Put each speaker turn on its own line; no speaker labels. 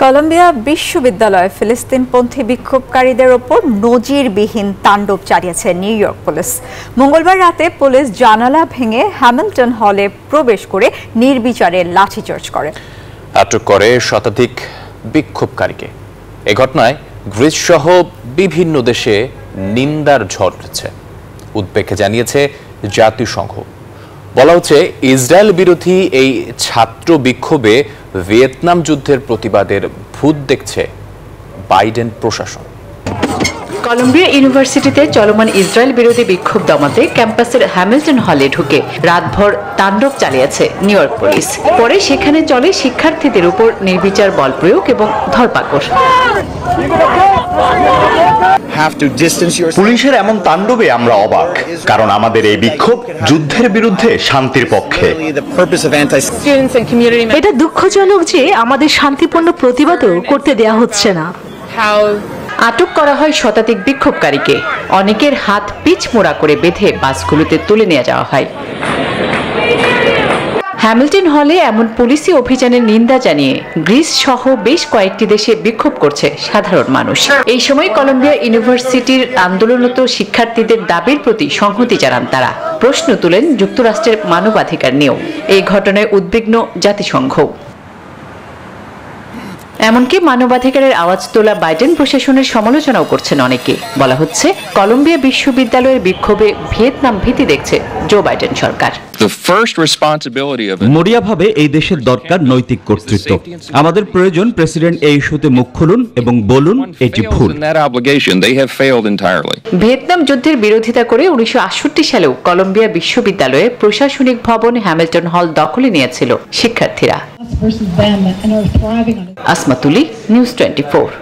Colombia বিশ্ববিদ্যালয়ে ফিলিস্তিনপন্থী বিক্ষোভকারীদের ওপর নজিরবিহীন তাণ্ডব চালিয়েছে নিউ ইয়র্ক পুলিশ। মঙ্গলবার রাতে পুলিশ জানালা ভেঙে হ্যামিল্টন হলে প্রবেশ করে নির্বিচারে লাঠিচার্জ করে।
আটক করে শতাধিক বিক্ষোভকারীকে। এ ঘটনায় গ্রিস সহ বিভিন্ন দেশে নিন্দার ঝড় উঠেছে। উদ্বেগ জানিয়েছে জাতিসংঘ। বলা হচ্ছে ইসরায়েল বিরোধী এই ছাত্র বিক্ষোভে ভিয়েতনাম যুদ্ধের প্রতিবাদের ভূত দেখছে বাইডেন প্রশাসন।
কলম্বিয়া ইউনিভার্সিটিতে চলমান ইসরায়েল বিরোধী বিক্ষোভ দমাতে ক্যাম্পাসের হ্যামিল্টন হলে ঢুকে রাতভর তাণ্ডব চালিয়েছে নিউ ইয়র্ক পুলিশ। পরে সেখানে চলে শিক্ষার্থীদের উপর নির্বিচার বল প্রয়োগ এবং ধরপাকড়।
পুলিশের এমন তাণ্ডবে আমরা অবাক, কারণ আমাদের এই বিক্ষোভ যুদ্ধের বিরুদ্ধে শান্তির পক্ষে।
এটা দুঃখজনক যে আমাদের শান্তিপূর্ণ প্রতিবাদও করতে দেয়া হচ্ছে না।
আটক করা হয় শতাধিক বিক্ষোভকারীকে। অনেকের হাত পিচমোড়া করে বেঁধে বাসগুলোতে তুলে নিয়ে যাওয়া হয়। হ্যামিল্টন হলে এমন পুলিশি অভিযানের নিন্দা জানিয়ে গ্রিস সহ বেশ কয়েকটি দেশে বিক্ষোভ করছে সাধারণ মানুষ। এই সময় কলম্বিয়া ইউনিভার্সিটির আন্দোলনরত শিক্ষার্থীদের দাবির প্রতি সংহতি জানান তারা। প্রশ্ন তুলেন যুক্তরাষ্ট্রের মানবাধিকার নিয়েও। এই ঘটনায় উদ্বিগ্ন জাতিসংঘ। এমনকি মানবাধিকারের আওয়াজ তোলা বাইডেন প্রশাসনের সমালোচনাও করছেন অনেকে। বলা হচ্ছে কলম্বিয়া বিশ্ববিদ্যালয়ের বিক্ষোভে ভিয়েতনাম ভীতি দেখছে জো বাইডেন সরকার।
মরিয়াভাবে এই দেশের দরকার নৈতিক কর্তৃত্ব। আমাদের প্রয়োজন প্রেসিডেন্ট এই ইস্যুতে মুখ খুলুন এবং বলুন এটি ভুল।
ভিয়েতনাম যুদ্ধের বিরোধিতা করে 1968 সালেও কলম্বিয়া বিশ্ববিদ্যালয়ে প্রশাসনিক ভবন হ্যামিল্টন হল দখলে নিয়েছিল শিক্ষার্থীরা। আসমা তুলি, নিউজ 24।